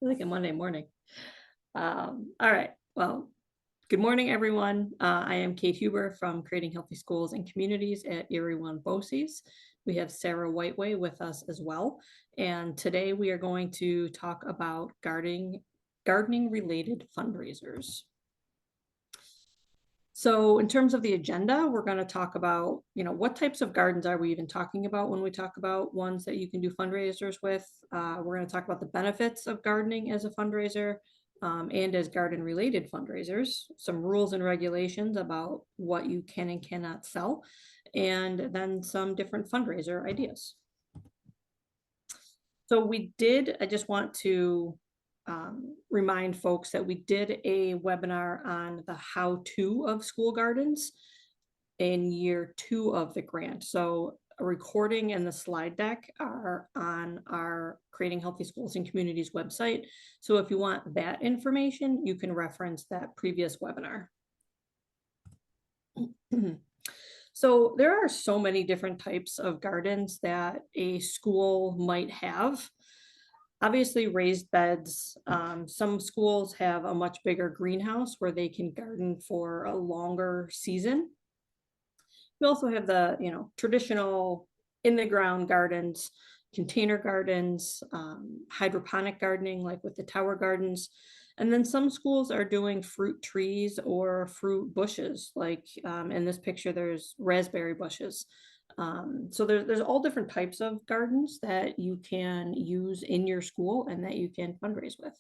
Like a Monday morning. All right. Well, good morning, everyone. I am Kate Huber from Creating Healthy Schools and Communities at Erie One BOCES. We have Sarah Whiteway with us as well. And today we are going to talk about gardening related fundraisers. So in terms of the agenda, we're going to talk about, what types of gardens are we even talking about when we talk about ones that you can do fundraisers with. We're going to talk about the benefits of gardening as a fundraiser and as garden related fundraisers, some rules and regulations about what you can and cannot sell, and then some different fundraiser ideas. So I just want to remind folks that we did a webinar on the how-to of school gardens in year 2 of the grant. So a recording and the slide deck are on our Creating Healthy Schools and Communities website. So if you want that information, you can reference that previous webinar. So there are so many different types of gardens that a school might have. Obviously, raised beds. Some schools have a much bigger greenhouse where they can garden for a longer season. We also have the, traditional in the ground gardens, container gardens, hydroponic gardening, like with the tower gardens. And then some schools are doing fruit trees or fruit bushes, like in this picture, there's raspberry bushes. So there's all different types of gardens that you can use in your school and that you can fundraise with.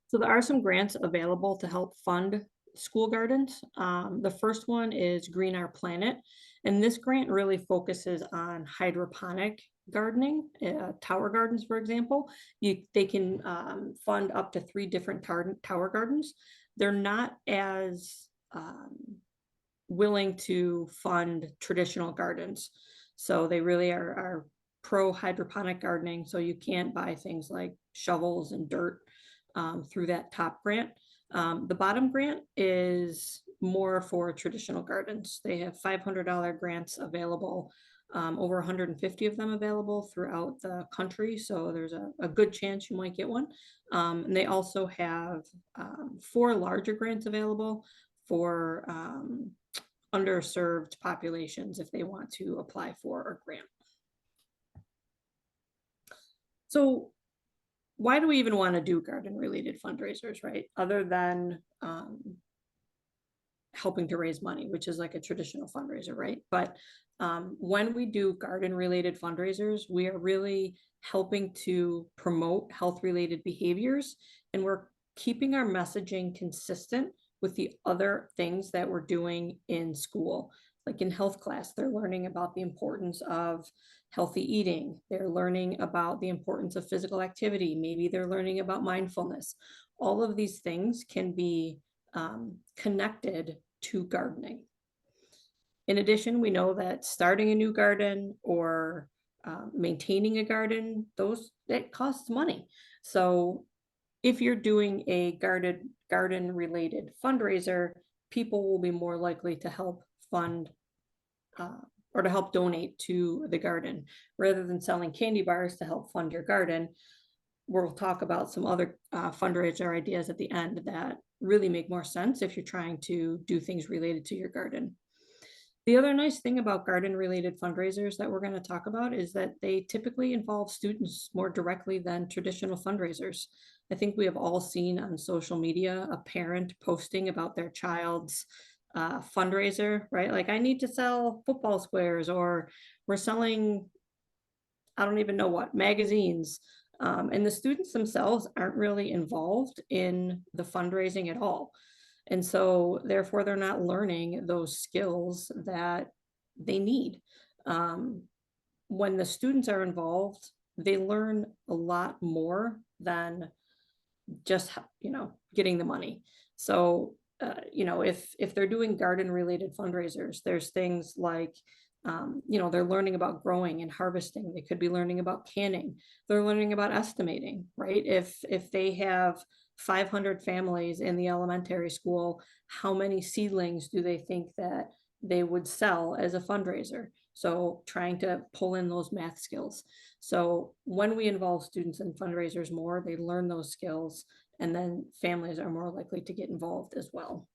So there are some grants available to help fund school gardens. The first one is Green Our Planet, and this grant really focuses on hydroponic gardening, tower gardens, for example. They can fund up to 3 different tower gardens. They're not as willing to fund traditional gardens. So they really are pro hydroponic gardening. So you can't buy things like shovels and dirt through that top grant. The bottom grant is more for traditional gardens. They have $500 grants available, over 150 of them available throughout the country. So there's a good chance you might get one. And they also have 4 larger grants available for underserved populations if they want to apply for a grant. So why do we even want to do garden related fundraisers, right? Other than helping to raise money, which is like a traditional fundraiser, right? But when we do garden related fundraisers, we are really helping to promote health related behaviors, and we're keeping our messaging consistent with the other things that we're doing in school. Like in health class, they're learning about the importance of healthy eating. They're learning about the importance of physical activity. Maybe they're learning about mindfulness. All of these things can be connected to gardening. In addition, we know that starting a new garden or maintaining a garden, that costs money. So if you're doing a garden related fundraiser, people will be more likely to help fund or to help donate to the garden rather than selling candy bars to help fund your garden. We'll talk about some other fundraiser ideas at the end that really make more sense if you're trying to do things related to your garden. The other nice thing about garden related fundraisers that we're going to talk about is that they typically involve students more directly than traditional fundraisers. I think we have all seen on social media a parent posting about their child's fundraiser, right? Like, I need to sell football squares, or we're selling, I don't even know what, magazines. And the students themselves aren't really involved in the fundraising at all. And so therefore they're not learning those skills that they need. When the students are involved, they learn a lot more than just, getting the money. So, if they're doing garden related fundraisers, there's things like, they're learning about growing and harvesting. They could be learning about canning. They're learning about estimating, right? If they have 500 families in the elementary school, how many seedlings do they think that they would sell as a fundraiser? So trying to pull in those math skills. So when we involve students in fundraisers more, they learn those skills, and then families are more likely to get involved as well.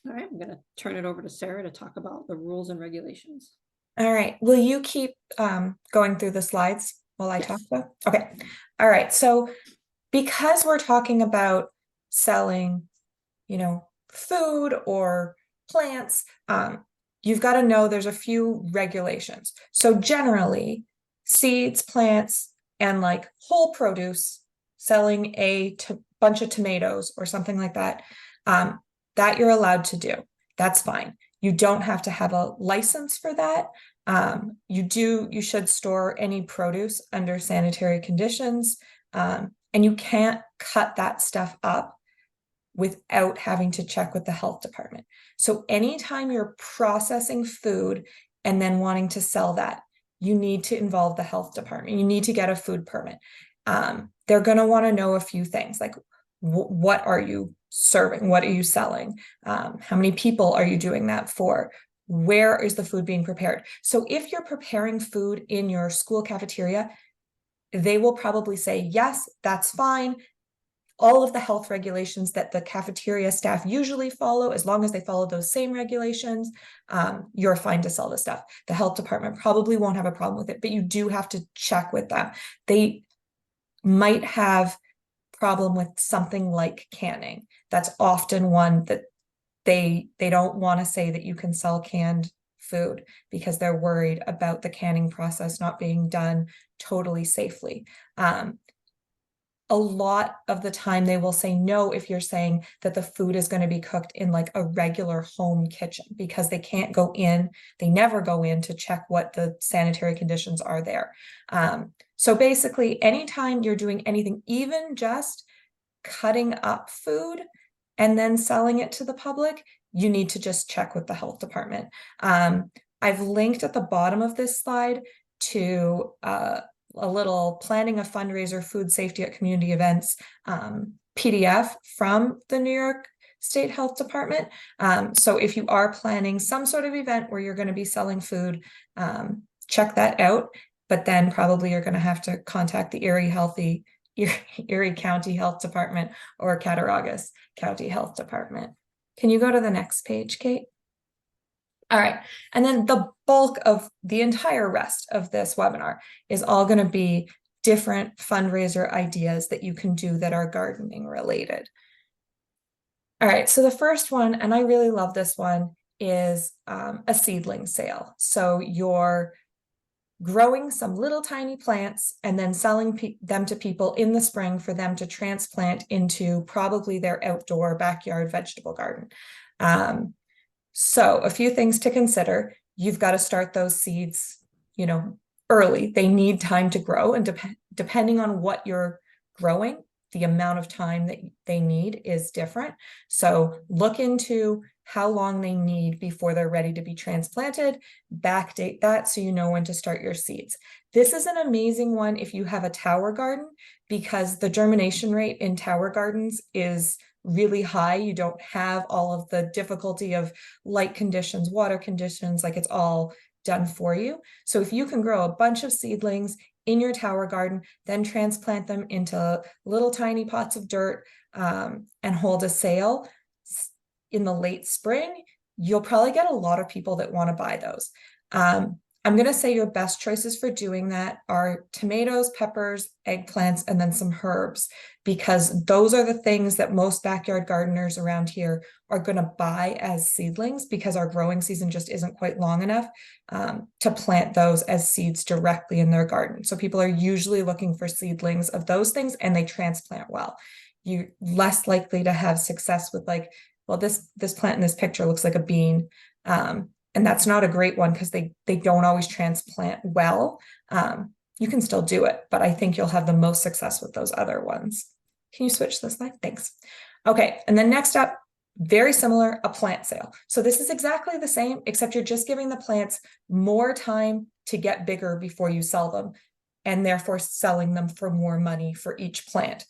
All right, I'm going to turn it over to Sarah to talk about the rules and regulations. All right, will you keep going through the slides while I talk Yes. about? Okay, all right, so because we're talking about selling, food or plants, you've got to know there's a few regulations. So generally, seeds, plants, and like whole produce, selling a bunch of tomatoes or something like that, that you're allowed to do. That's fine. You don't have to have a license for that. You should store any produce under sanitary conditions, and you can't cut that stuff up without having to check with the health department. So anytime you're processing food and then wanting to sell that, you need to involve the health department. You need to get a food permit. They're going to want to know a few things like what are you serving? What are you selling? How many people are you doing that for? Where is the food being prepared? So if you're preparing food in your school cafeteria, they will probably say, yes, that's fine. All of the health regulations that the cafeteria staff usually follow, as long as they follow those same regulations, you're fine to sell the stuff. The health department probably won't have a problem with it, but you do have to check with them. They might have problem with something like canning. That's often one that they don't want to say that you can sell canned food because they're worried about the canning process not being done totally safely. A lot of the time they will say no if you're saying that the food is going to be cooked in like a regular home kitchen, because they can't go in, they never go in to check what the sanitary conditions are there. So basically, anytime you're doing anything, even just cutting up food and then selling it to the public, you need to just check with the health department. I've linked at the bottom of this slide to a little planning a fundraiser food safety at community events PDF from the New York State Health Department. So if you are planning some sort of event where you're going to be selling food, check that out. But then probably you're going to have to contact the Erie County Health Department or Cattaraugus County Health Department. Can you go to the next page, Kate? All right, and then the bulk of the entire rest of this webinar is all going to be different fundraiser ideas that you can do that are gardening related. All right, so the first one, and I really love this one, is a seedling sale. So you're growing some little tiny plants and then selling them to people in the spring for them to transplant into probably their outdoor backyard vegetable garden. So a few things to consider. You've got to start those seeds, early. They need time to grow, and depending on what you're growing, the amount of time that they need is different. So look into how long they need before they're ready to be transplanted, backdate that so you know when to start your seeds. This is an amazing one if you have a tower garden, because the germination rate in tower gardens is really high. You don't have all of the difficulty of light conditions, water conditions, like it's all done for you. So if you can grow a bunch of seedlings in your tower garden, then transplant them into little tiny pots of dirt, and hold a sale in the late spring, you'll probably get a lot of people that want to buy those. I'm going to say your best choices for doing that are tomatoes, peppers, eggplants, and then some herbs, because those are the things that most backyard gardeners around here are going to buy as seedlings, because our growing season just isn't quite long enough to plant those as seeds directly in their garden. So people are usually looking for seedlings of those things, and they transplant well. You're less likely to have success with like, well, this plant in this picture looks like a bean. And that's not a great one because they don't always transplant well. You can still do it, but I think you'll have the most success with those other ones. Can you switch this slide? Thanks. Okay, and then next up, very similar, a plant sale. So this is exactly the same, except you're just giving the plants more time to get bigger before you sell them, and therefore selling them for more money for each plant.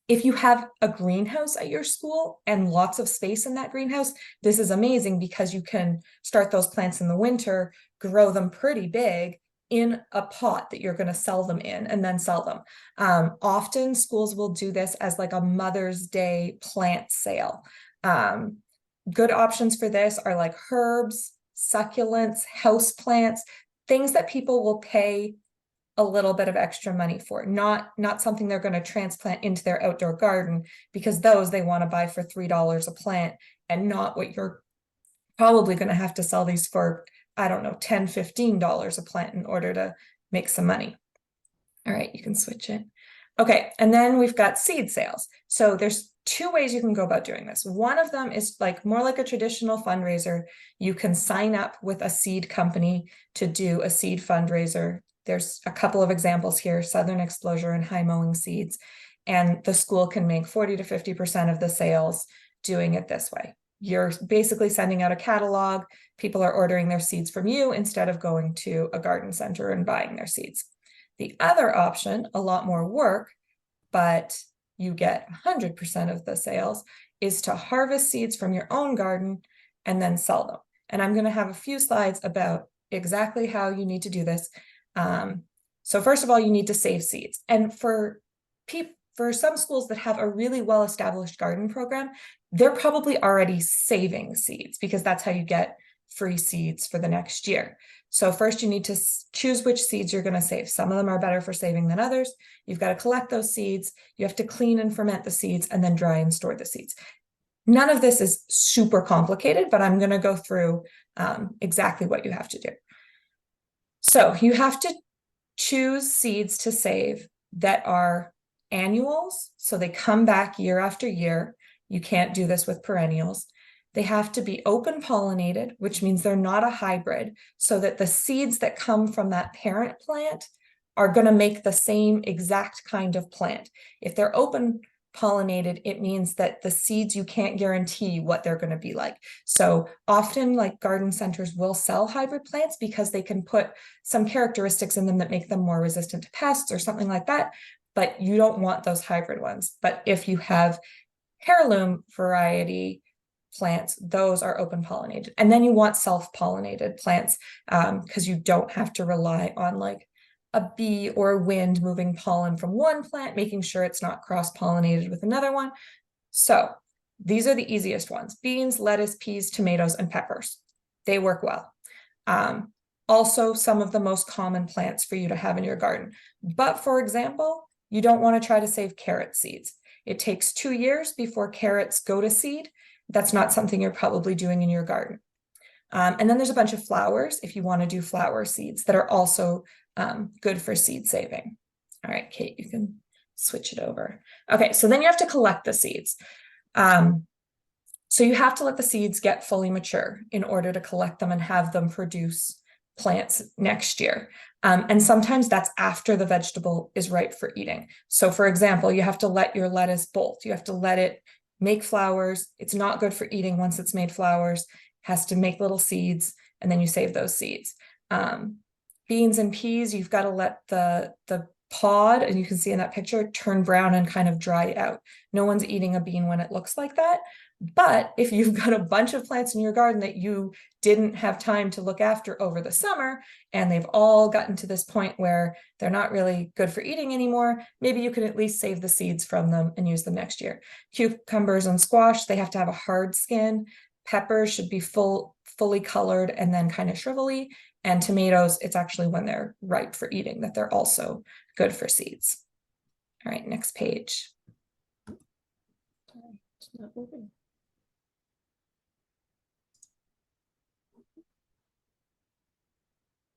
If you have a greenhouse at your school and lots of space in that greenhouse, this is amazing because you can start those plants in the winter, grow them pretty big in a pot that you're going to sell them in and then sell them. Often schools will do this as like a Mother's Day plant sale. Good options for this are like herbs, succulents, house plants, things that people will pay a little bit of extra money for, not something they're going to transplant into their outdoor garden, because those they want to buy for $3 a plant, and not what you're probably going to have to sell these for, I don't know, $10-15 a plant in order to make some money. All right, you can switch it. Okay, and then we've got seed sales. So there's two ways you can go about doing this. One of them is like more like a traditional fundraiser. You can sign up with a seed company to do a seed fundraiser. There's a couple of examples here, Southern Exposure and High Mowing Seeds, and the school can make 40 to 50% of the sales doing it this way. You're basically sending out a catalog. People are ordering their seeds from you instead of going to a garden center and buying their seeds. The other option, a lot more work, but you get 100% of the sales, is to harvest seeds from your own garden and then sell them. And I'm going to have a few slides about exactly how you need to do this. So first of all, you need to save seeds. And for some schools that have a really well-established garden program, they're probably already saving seeds because that's how you get free seeds for the next year. So first you need to choose which seeds you're going to save. Some of them are better for saving than others. You've got to collect those seeds. You have to clean and ferment the seeds and then dry and store the seeds. None of this is super complicated, but I'm going to go through exactly what you have to do. So you have to choose seeds to save that are annuals, so they come back year after year. You can't do this with perennials. They have to be open pollinated, which means they're not a hybrid, so that the seeds that come from that parent plant are going to make the same exact kind of plant. If they're open pollinated, it means that the seeds, you can't guarantee what they're going to be like. So often like garden centers will sell hybrid plants because they can put some characteristics in them that make them more resistant to pests or something like that, but you don't want those hybrid ones. But if you have heirloom variety plants, those are open pollinated. And then you want self-pollinated plants because you don't have to rely on like a bee or a wind moving pollen from one plant, making sure it's not cross-pollinated with another one. So these are the easiest ones: beans, lettuce, peas, tomatoes, and peppers. They work well. Also, some of the most common plants for you to have in your garden. But for example, you don't want to try to save carrot seeds. It takes 2 years before carrots go to seed. That's not something you're probably doing in your garden. And then there's a bunch of flowers if you want to do flower seeds that are also good for seed saving. All right, Kate, you can switch it over. Okay, so then you have to collect the seeds. So you have to let the seeds get fully mature in order to collect them and have them produce plants next year. And sometimes that's after the vegetable is ripe for eating. So for example, you have to let your lettuce bolt. You have to let it make flowers. It's not good for eating once it's made flowers. It has to make little seeds, and then you save those seeds. Beans and peas, you've got to let the pod, and you can see in that picture, turn brown and kind of dry out. No one's eating a bean when it looks like that. But if you've got a bunch of plants in your garden that you didn't have time to look after over the summer, and they've all gotten to this point where they're not really good for eating anymore, maybe you can at least save the seeds from them and use them next year. Cucumbers and squash, they have to have a hard skin. Peppers should be fully colored and then kind of shrivelly. And tomatoes, it's actually when they're ripe for eating that they're also good for seeds. All right, next page. It's not moving.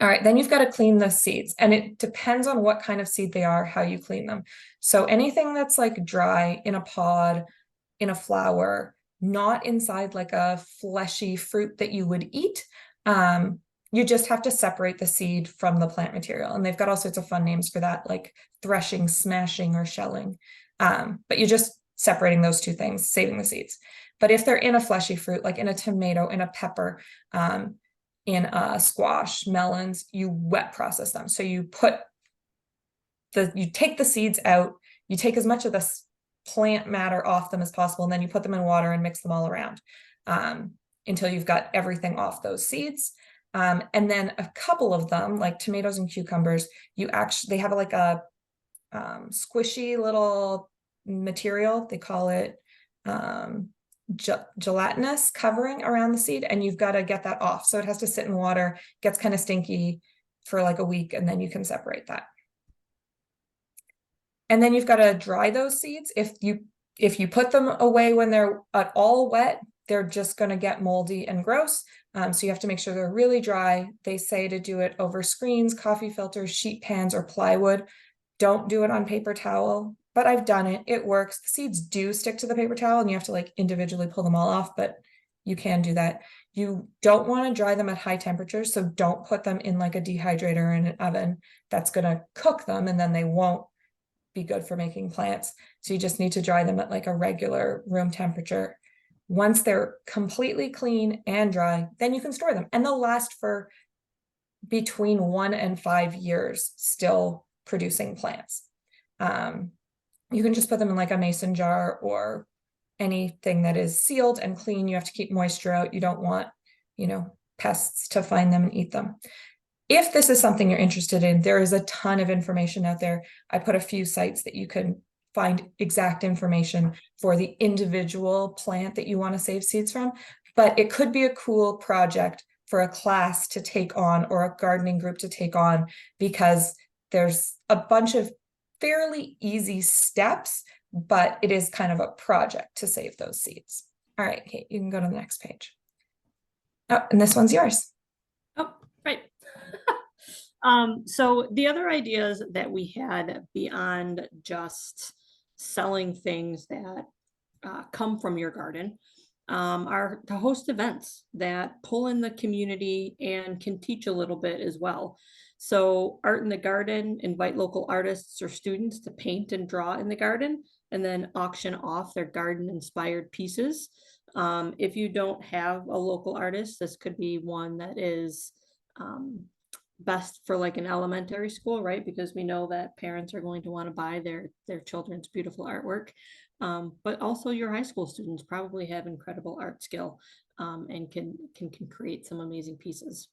All right, then you've got to clean the seeds, and it depends on what kind of seed they are, how you clean them. So anything that's like dry in a pod, in a flower, not inside like a fleshy fruit that you would eat, you just have to separate the seed from the plant material. And they've got all sorts of fun names for that, like threshing, smashing, or shelling. But you're just separating those two things, saving the seeds. But if they're in a fleshy fruit, like in a tomato, in a pepper, in a squash, melons, you wet process them. So you take the seeds out, you take as much of the plant matter off them as possible. And then you put them in water and mix them all around until you've got everything off those seeds. And then a couple of them, like tomatoes and cucumbers, they have like a squishy little material. They call it gelatinous covering around the seed, and you've got to get that off. So it has to sit in water, gets kind of stinky for like a week, and then you can separate that. And then you've got to dry those seeds. If you put them away when they're at all wet, they're just going to get moldy and gross. So you have to make sure they're really dry. They say to do it over screens, coffee filters, sheet pans, or plywood. Don't do it on paper towel, but I've done it. It works. The seeds do stick to the paper towel and you have to like individually pull them all off, but you can do that. You don't want to dry them at high temperatures, so don't put them in like a dehydrator or in an oven. That's going to cook them and then they won't be good for making plants. So you just need to dry them at like a regular room temperature. Once they're completely clean and dry, then you can store them, and they'll last for between 1 and 5 years still producing plants. You can just put them in like a mason jar or anything that is sealed and clean. You have to keep moisture out. You don't want, pests to find them and eat them. If this is something you're interested in, there is a ton of information out there. I put a few sites that you can find exact information for the individual plant that you want to save seeds from, but it could be a cool project for a class to take on or a gardening group to take on, because there's a bunch of fairly easy steps, but it is kind of a project to save those seeds. All right, Kate, you can go to the next page. Oh, and this one's yours. Oh, right. So the other ideas that we had beyond just selling things that come from your garden are to host events that pull in the community and can teach a little bit as well. So Art in the Garden, invite local artists or students to paint and draw in the garden, and then auction off their garden inspired pieces. If you don't have a local artist, this could be one that is best for like an elementary school, right? Because we know that parents are going to want to buy their children's beautiful artwork. But also your high school students probably have incredible art skill and can create some amazing pieces.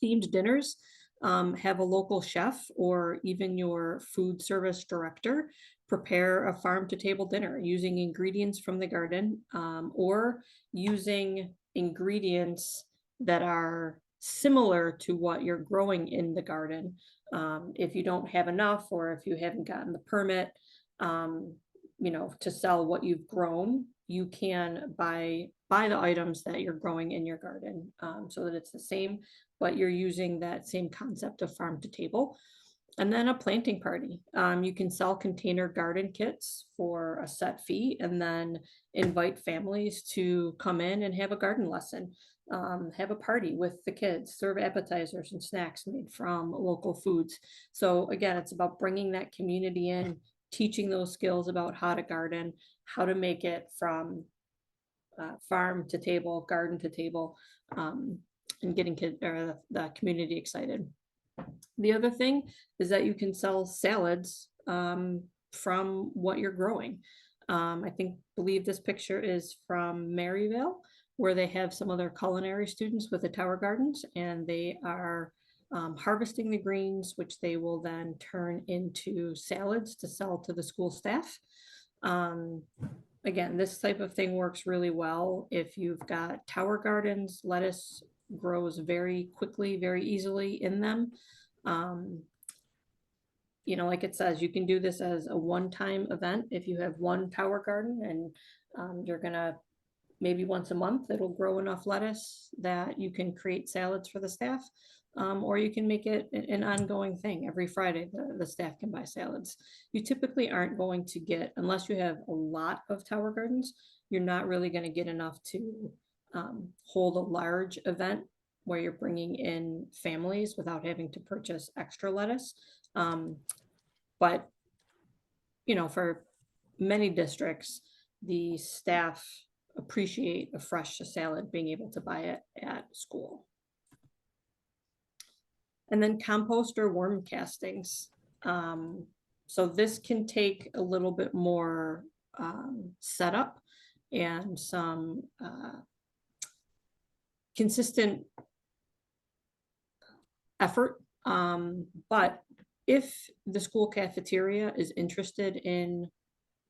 Themed dinners, have a local chef or even your food service director prepare a farm to table dinner using ingredients from the garden, or using ingredients that are similar to what you're growing in the garden. If you don't have enough, or if you haven't gotten the permit, to sell what you've grown, you can buy the items that you're growing in your garden, so that it's the same, but you're using that same concept of farm to table. And then a planting party. You can sell container garden kits for a set fee and then invite families to come in and have a garden lesson. Have a party with the kids, serve appetizers and snacks made from local foods. So again, it's about bringing that community in, teaching those skills about how to garden, how to make it from farm to table, garden to table, and getting the community excited. The other thing is that you can sell salads from what you're growing. I believe this picture is from Maryvale, where they have some of their culinary students with the Tower Gardens, and they are harvesting the greens, which they will then turn into salads to sell to the school staff. Again, this type of thing works really well if you've got Tower Gardens. Lettuce grows very quickly, very easily in them. Like it says, you can do this as a one-time event. If you have one Tower Garden and you're gonna, maybe once a month, it'll grow enough lettuce that you can create salads for the staff. Or you can make it an ongoing thing. Every Friday, the staff can buy salads. You typically aren't going to get, unless you have a lot of Tower Gardens, you're not really going to get enough to hold a large event where you're bringing in families without having to purchase extra lettuce. But, for many districts, the staff appreciate a fresh salad, being able to buy it at school. And then compost or worm castings. So this can take a little bit more setup and some consistent effort. But if the school cafeteria is interested in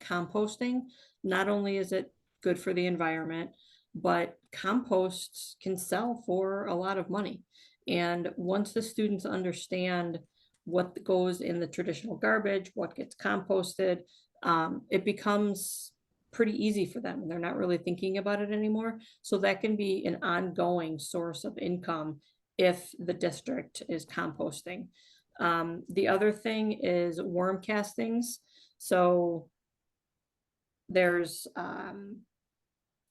composting, not only is it good for the environment, but composts can sell for a lot of money. And once the students understand what goes in the traditional garbage, what gets composted, it becomes pretty easy for them. They're not really thinking about it anymore. So that can be an ongoing source of income if the district is composting. The other thing is worm castings. So there's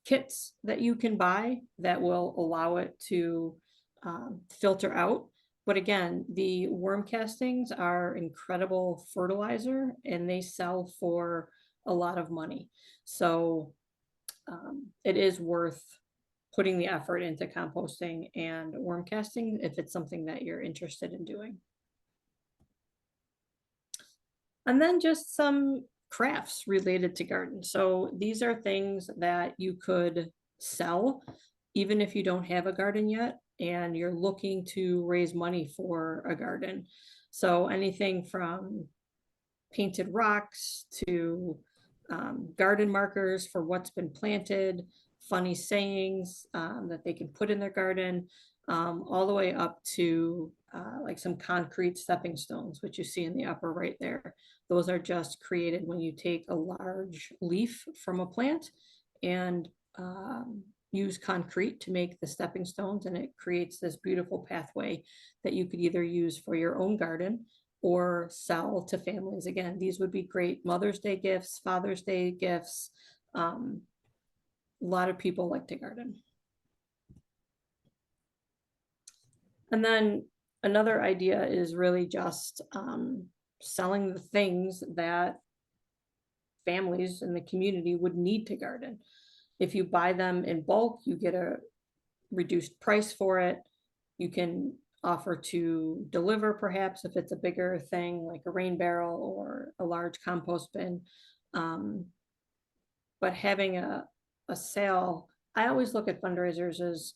kits that you can buy that will allow it to filter out. But again, the worm castings are incredible fertilizer and they sell for a lot of money. So it is worth putting the effort into composting and worm casting if it's something that you're interested in doing. And then just some crafts related to garden. So these are things that you could sell even if you don't have a garden yet and you're looking to raise money for a garden. So anything from painted rocks to garden markers for what's been planted, funny sayings that they can put in their garden, all the way up to like some concrete stepping stones, which you see in the upper right there. Those are just created when you take a large leaf from a plant and use concrete to make the stepping stones, and it creates this beautiful pathway that you could either use for your own garden or sell to families. Again, these would be great Mother's Day gifts, Father's Day gifts. A lot of people like to garden. And then another idea is really just selling the things that families in the community would need to garden. If you buy them in bulk, you get a reduced price for it. You can offer to deliver perhaps if it's a bigger thing like a rain barrel or a large compost bin. But having a sale, I always look at fundraisers as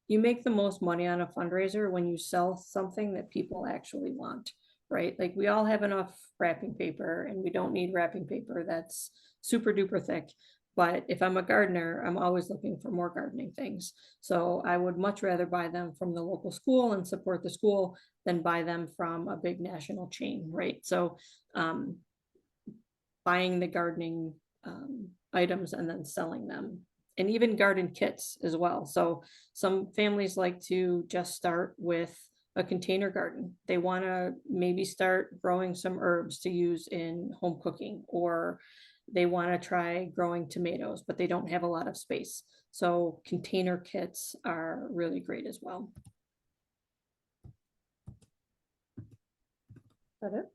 you make the most money on a fundraiser when you sell something that people actually want, right? Like we all have enough wrapping paper and we don't need wrapping paper that's super duper thick. But if I'm a gardener, I'm always looking for more gardening things. So I would much rather buy them from the local school and support the school than buy them from a big national chain, right? So buying the gardening items and then selling them, and even garden kits as well. So some families like to just start with a container garden. They want to maybe start growing some herbs to use in home cooking, or they want to try growing tomatoes, but they don't have a lot of space. So container kits are really great as well. Is that it?